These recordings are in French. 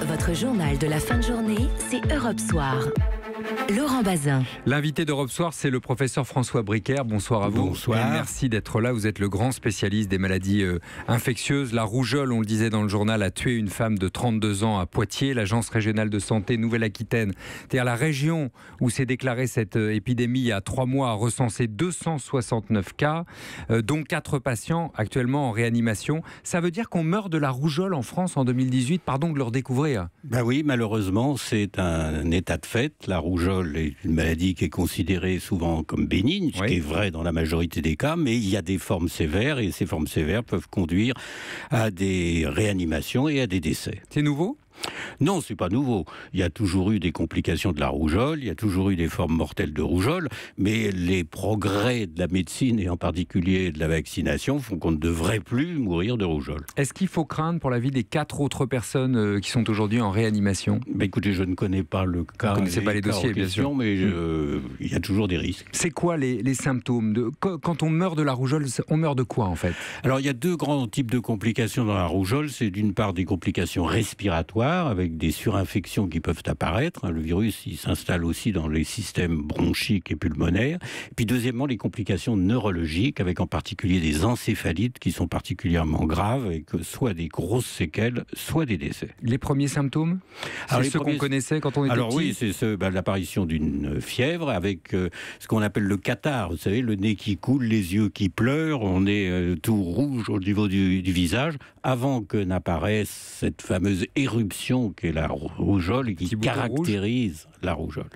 Votre journal de la fin de journée, c'est Europe Soir. Laurent Bazin. L'invité d'Europe Soir, c'est le professeur François Briquer. Bonsoir à vous. Bonsoir. Et merci d'être là. Vous êtes le grand spécialiste des maladies infectieuses. La rougeole, on le disait dans le journal, a tué une femme de 32 ans à Poitiers. L'Agence régionale de santé Nouvelle-Aquitaine, c'est-à-dire la région où s'est déclarée cette épidémie il y a 3 mois, a recensé 269 cas, dont 4 patients actuellement en réanimation. Ça veut dire qu'on meurt de la rougeole en France en 2018. Pardon de le redécouvrir. Ben oui, malheureusement, c'est un état de fait. La rougeole est une maladie qui est considérée souvent comme bénigne, ce qui est vrai dans la majorité des cas, mais il y a des formes sévères, et ces formes sévères peuvent conduire à des réanimations et à des décès. C'est nouveau ? Non, c'est pas nouveau. Il y a toujours eu des complications de la rougeole, il y a toujours eu des formes mortelles de rougeole, mais les progrès de la médecine et en particulier de la vaccination font qu'on ne devrait plus mourir de rougeole. Est-ce qu'il faut craindre pour la vie des 4 autres personnes qui sont aujourd'hui en réanimation ? Ben écoutez, je ne connais pas le cas. Vous ne connaissez pas les dossiers, bien sûr. Mais il y a toujours des risques. C'est quoi les symptômes quand on meurt de la rougeole, on meurt de quoi en fait ? Alors il y a 2 grands types de complications dans la rougeole. C'est d'une part des complications respiratoires, avec des surinfections qui peuvent apparaître. Le virus, il s'installe aussi dans les systèmes bronchiques et pulmonaires. Puis deuxièmement, les complications neurologiques, avec en particulier des encéphalites qui sont particulièrement graves, avec soit des grosses séquelles, soit des décès. Les premiers symptômes ? C'est ceux qu'on connaissait quand on était petit ? Alors oui, c'est l'apparition d'une fièvre avec ce qu'on appelle le catarrhe. Vous savez, le nez qui coule, les yeux qui pleurent, on est tout rouge au niveau du visage, avant que n'apparaisse cette fameuse éruption qui est la rougeole et qui caractérise la rougeole.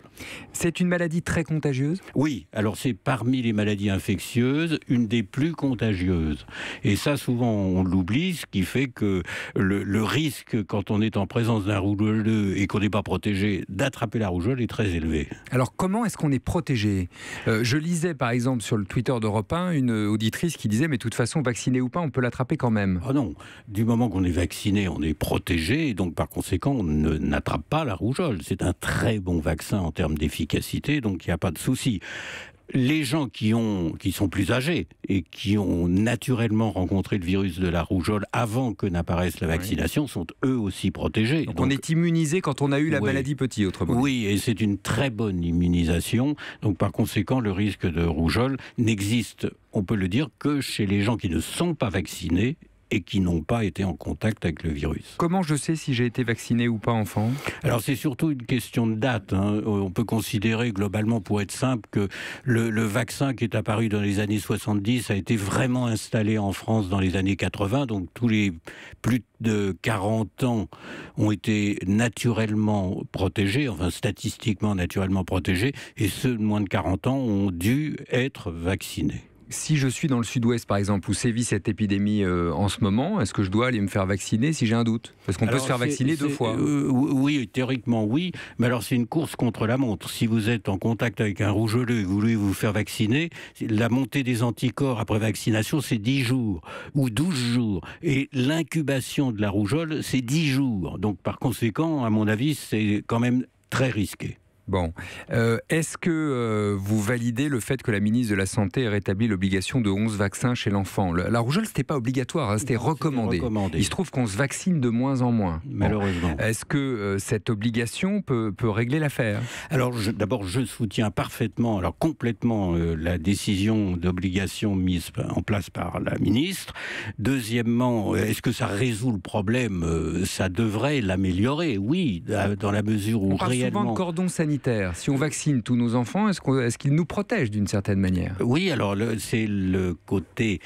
C'est une maladie très contagieuse ? Oui, alors c'est parmi les maladies infectieuses une des plus contagieuses. Et ça, souvent, on l'oublie, ce qui fait que le risque, quand on est en présence d'un rougeoleux et qu'on n'est pas protégé, d'attraper la rougeole est très élevé. Alors comment est-ce qu'on est protégé ? Je lisais par exemple sur le Twitter d'Europe 1 une auditrice qui disait « mais de toute façon, vacciné ou pas, on peut l'attraper quand même ». Ah non, du moment qu'on est vacciné, on est protégé, et donc par conséquent, on n'attrape pas la rougeole. C'est un très bon vaccin en termes d'efficacité, donc il n'y a pas de souci. Les gens qui sont plus âgés et qui ont naturellement rencontré le virus de la rougeole avant que n'apparaisse la vaccination sont eux aussi protégés. Donc on est immunisé quand on a eu la maladie petit, autrement dit. Oui, et c'est une très bonne immunisation. Donc par conséquent, le risque de rougeole n'existe, on peut le dire, que chez les gens qui ne sont pas vaccinés et qui n'ont pas été en contact avec le virus. Comment je sais si j'ai été vacciné ou pas enfant ? Alors c'est surtout une question de date. On peut considérer globalement, pour être simple, que le vaccin qui est apparu dans les années 70 a été vraiment installé en France dans les années 80. Donc tous les plus de 40 ans ont été naturellement protégés, enfin statistiquement naturellement protégés, et ceux de moins de 40 ans ont dû être vaccinés. Si je suis dans le sud-ouest, par exemple, où sévit cette épidémie en ce moment, est-ce que je dois aller me faire vacciner si j'ai un doute ? Parce qu'on peut se faire vacciner 2 fois. Oui, théoriquement, oui. Mais alors, c'est une course contre la montre. Si vous êtes en contact avec un rougeoleux et que vous voulez vous faire vacciner, la montée des anticorps après vaccination, c'est 10 jours ou 12 jours. Et l'incubation de la rougeole, c'est 10 jours. Donc, par conséquent, à mon avis, c'est quand même très risqué. Bon. Est-ce que vous validez le fait que la ministre de la Santé ait rétabli l'obligation de 11 vaccins chez l'enfant ? La rougeole, c'était pas obligatoire, c'était recommandé. Il se trouve qu'on se vaccine de moins en moins. Malheureusement. Bon. Est-ce que cette obligation peut régler l'affaire ? Alors, d'abord, je soutiens parfaitement, alors complètement, la décision d'obligation mise en place par la ministre. Deuxièmement, est-ce que ça résout le problème ? Ça devrait l'améliorer, oui, dans la mesure où on parle réellement... souvent de cordon sanitaire. Si on vaccine tous nos enfants, est-ce qu'ils nous protègent d'une certaine manière ? Oui, alors c'est le côté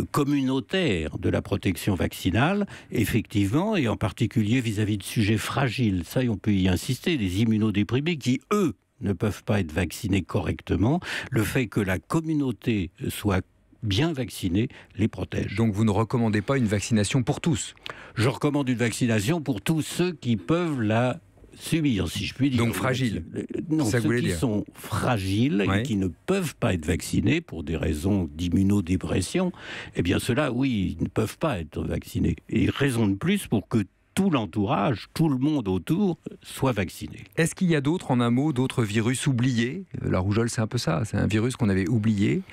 communautaire de la protection vaccinale, effectivement, et en particulier vis-à-vis de sujets fragiles. Ça, on peut y insister, des immunodéprimés qui, eux, ne peuvent pas être vaccinés correctement. Le fait que la communauté soit bien vaccinés les protège. Donc vous ne recommandez pas une vaccination pour tous ? Je recommande une vaccination pour tous ceux qui peuvent la subir, si je puis dire. Donc fragiles. Non, ça ceux qui sont fragiles et qui ne peuvent pas être vaccinés pour des raisons d'immunodépression, eh bien ceux-là, oui, ils ne peuvent pas être vaccinés. Et raison de plus pour que tout l'entourage, tout le monde autour soit vacciné. Est-ce qu'il y a d'autres, en un mot, d'autres virus oubliés? La rougeole, c'est un peu ça. C'est un virus qu'on avait oublié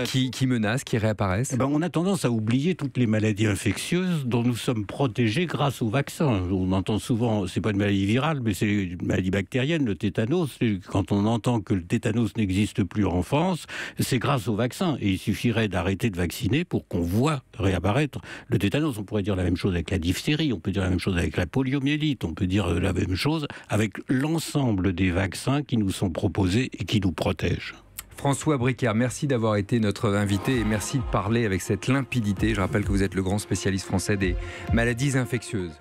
qui menace, qui réapparaissent. On a tendance à oublier toutes les maladies infectieuses dont nous sommes protégés grâce au vaccin. On entend souvent, c'est pas une maladie virale, mais c'est une maladie bactérienne, le tétanos. Quand on entend que le tétanos n'existe plus en France, c'est grâce au vaccin. Et il suffirait d'arrêter de vacciner pour qu'on voit réapparaître le tétanos. On pourrait dire la même chose avec la diphtérie, on peut dire la même chose avec la poliomyélite, on peut dire la même chose avec l'ensemble des vaccins qui nous sont proposés et qui nous protègent. François Briquer, merci d'avoir été notre invité et merci de parler avec cette limpidité. Je rappelle que vous êtes le grand spécialiste français des maladies infectieuses.